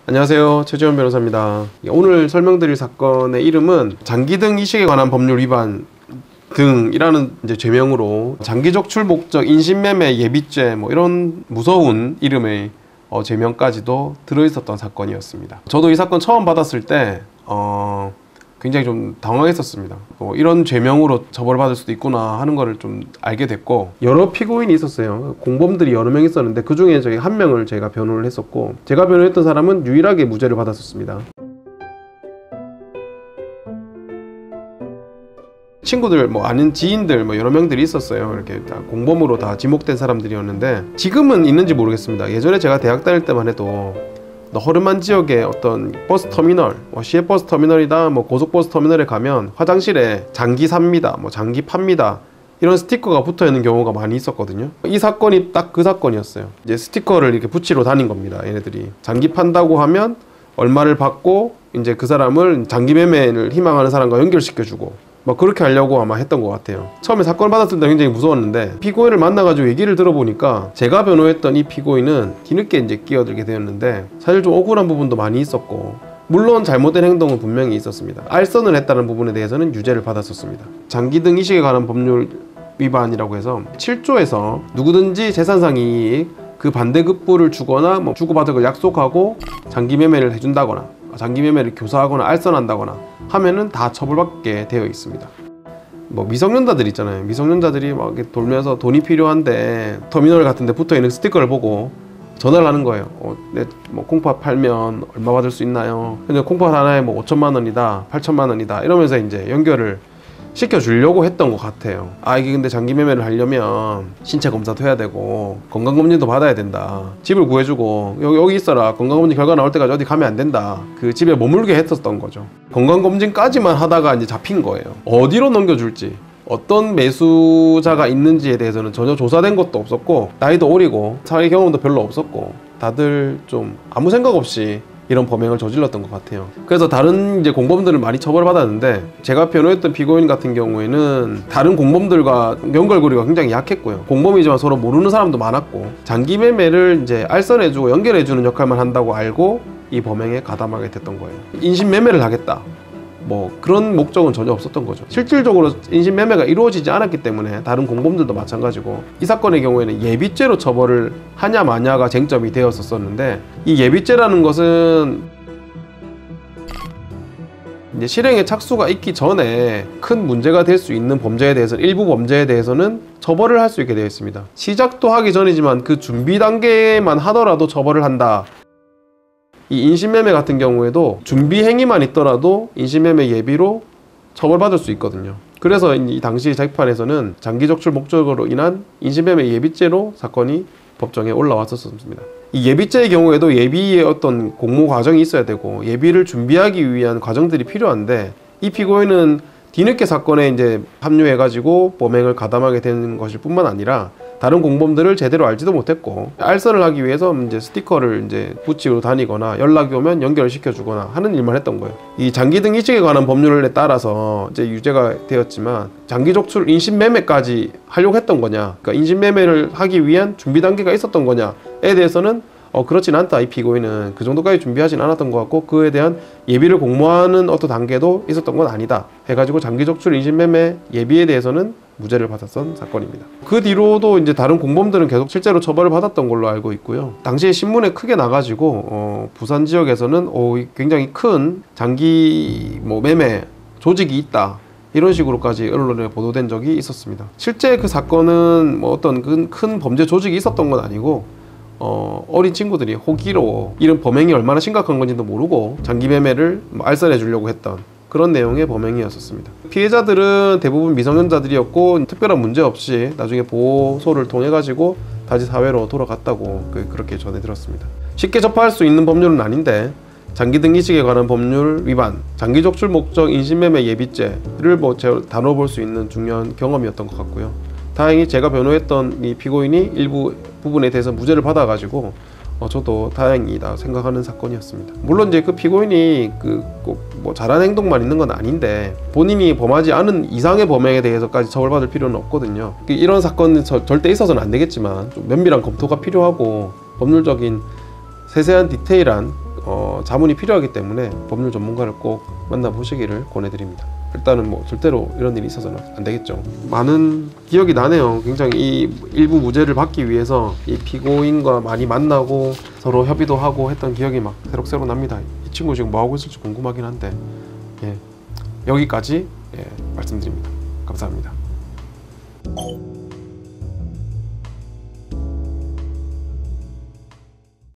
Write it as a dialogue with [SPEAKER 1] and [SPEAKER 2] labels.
[SPEAKER 1] 안녕하세요, 최지원 변호사입니다. 오늘 설명드릴 사건의 이름은 장기등 이식에 관한 법률 위반 등이라는 죄명으로 장기적출 목적 인신매매 예비죄 이런 무서운 이름의 죄명까지도 들어있었던 사건이었습니다. 저도 이 사건 처음 받았을 때 굉장히 좀 당황했었습니다. 이런 죄명으로 처벌받을 수도 있구나 하는 거를 좀 알게 됐고, 여러 피고인이 있었어요. 공범들이 여러 명 있었는데 그 중에 저희 한 명을 제가 변호를 했었고, 제가 변호했던 사람은 유일하게 무죄를 받았었습니다. 친구들, 아는 지인들 여러 명들이 있었어요. 이렇게 다 공범으로 다 지목된 사람들이었는데, 지금은 있는지 모르겠습니다. 예전에 제가 대학 다닐 때만 해도 허름한 지역의 어떤 버스 터미널, 시외버스 터미널이다, 고속버스 터미널에 가면 화장실에 장기 삽니다, 장기 팝니다, 이런 스티커가 붙어 있는 경우가 많이 있었거든요. 이 사건이 딱 그 사건이었어요. 이제 스티커를 이렇게 붙이러 다닌 겁니다. 얘네들이 장기 판다고 하면 얼마를 받고 이제 그 사람을 장기 매매를 희망하는 사람과 연결시켜주고 그렇게 하려고 아마 했던 것 같아요. 처음에 사건 받았을 때 굉장히 무서웠는데, 피고인을 만나가지고 얘기를 들어보니까 제가 변호했던 이 피고인은 뒤늦게 이제 끼어들게 되었는데, 사실 좀 억울한 부분도 많이 있었고, 물론 잘못된 행동은 분명히 있었습니다. 알선을 했다는 부분에 대해서는 유죄를 받았었습니다. 장기등 이식에 관한 법률 위반이라고 해서 7조에서 누구든지 재산상 이익 그 반대급부를 주거나 주고받을 걸 약속하고 장기 매매를 해준다거나 장기 매매를 교사하거나 알선한다거나 하면은 다 처벌받게 되어 있습니다. 미성년자들 있잖아요. 미성년자들이 막 이렇게 돌면서 돈이 필요한데 터미널 같은 데 붙어있는 스티커를 보고 전화를 하는 거예요. 내 콩팥 팔면 얼마 받을 수 있나요? 근데 콩팥 하나에 5천만 원이다, 8천만 원이다 이러면서 이제 연결을 시켜주려고 했던 것 같아요. 이게 근데 장기 매매를 하려면 신체 검사도 해야 되고 건강검진도 받아야 된다, 집을 구해주고 여기 있어라, 건강검진 결과 나올 때까지 어디 가면 안 된다, 그 집에 머물게 했었던 거죠. 건강검진까지만 하다가 이제 잡힌 거예요. 어디로 넘겨줄지, 어떤 매수자가 있는지에 대해서는 전혀 조사된 것도 없었고, 나이도 어리고 사회 경험도 별로 없었고, 다들 좀 아무 생각 없이 이런 범행을 저질렀던 것 같아요. 그래서 다른 공범들은 많이 처벌받았는데, 제가 변호했던 피고인 같은 경우에는 다른 공범들과 연결고리가 굉장히 약했고요. 공범이지만 서로 모르는 사람도 많았고, 장기 매매를 알선해주고 연결해주는 역할만 한다고 알고 이 범행에 가담하게 됐던 거예요. 인신매매를 하겠다, 그런 목적은 전혀 없었던 거죠. 실질적으로 인신매매가 이루어지지 않았기 때문에 다른 공범들도 마찬가지고, 이 사건의 경우에는 예비죄로 처벌을 하냐 마냐가 쟁점이 되었었는데, 이 예비죄라는 것은 이제 실행에 착수가 있기 전에 큰 문제가 될 수 있는 범죄에 대해서는, 일부 범죄에 대해서는 처벌을 할 수 있게 되어 있습니다. 시작도 하기 전이지만 그 준비 단계만 하더라도 처벌을 한다. 이 인신매매 같은 경우에도 준비 행위만 있더라도 인신매매 예비로 처벌받을 수 있거든요. 그래서 이 당시 재판에서는 장기적출 목적으로 인한 인신매매 예비죄로 사건이 법정에 올라왔었습니다. 이 예비죄의 경우에도 예비의 어떤 공모 과정이 있어야 되고 예비를 준비하기 위한 과정들이 필요한데, 이 피고인은 뒤늦게 사건에 합류해가지고 범행을 가담하게 되는 것일 뿐만 아니라 다른 공범들을 제대로 알지도 못했고, 알선을 하기 위해서 스티커를 붙이고 다니거나 연락이 오면 연결시켜주거나 하는 일만 했던 거예요. 이 장기등 이식에 관한 법률에 따라서 유죄가 되었지만, 장기적출 인신매매까지 하려고 했던 거냐, 그러니까 인신매매를 하기 위한 준비 단계가 있었던 거냐에 대해서는 그렇진 않다. 이 피고인은 그 정도까지 준비하진 않았던 것 같고, 그에 대한 예비를 공모하는 어떤 단계도 있었던 건 아니다 해가지고 장기적출 인신매매 예비에 대해서는 무죄를 받았던 사건입니다. 그 뒤로도 다른 공범들은 계속 실제로 처벌을 받았던 걸로 알고 있고요. 당시에 신문에 크게 나가지고 부산 지역에서는 굉장히 큰 장기 매매 조직이 있다, 이런 식으로까지 언론에 보도된 적이 있었습니다. 실제 그 사건은 어떤 큰 범죄 조직이 있었던 건 아니고, 어린 친구들이 호기로 이런 범행이 얼마나 심각한 건지도 모르고 장기 매매를 알선해 주려고 했던 그런 내용의 범행이었습니다. 피해자들은 대부분 미성년자들이었고, 특별한 문제 없이 나중에 보호소를 통해 가지고 다시 사회로 돌아갔다고 그렇게 전해 들었습니다. 쉽게 접할 수 있는 법률은 아닌데, 장기등 이식에 관한 법률 위반, 장기적출 목적 인신매매 예비죄를 다뤄볼 수 있는 중요한 경험이었던 것 같고요. 다행히 제가 변호했던 이 피고인이 일부 부분에 대해서 무죄를 받아가지고 저도 다행이다 생각하는 사건이었습니다. 물론 그 피고인이 꼭 잘한 행동만 있는 건 아닌데, 본인이 범하지 않은 이상의 범행에 대해서까지 처벌받을 필요는 없거든요. 이런 사건은 절대 있어서는 안 되겠지만 좀 면밀한 검토가 필요하고 법률적인 세세한 디테일한 자문이 필요하기 때문에 법률 전문가를 꼭 만나보시기를 권해드립니다. 일단은 뭐 절대로 이런 일이 있어서는 안 되겠죠. 많은 기억이 나네요. 굉장히 이 일부 무죄를 받기 위해서 이 피고인과 많이 만나고 서로 협의도 하고 했던 기억이 막 새록새록 납니다. 이 친구 지금 뭐 하고 있을지 궁금하긴 한데, 예, 여기까지 말씀드립니다. 감사합니다.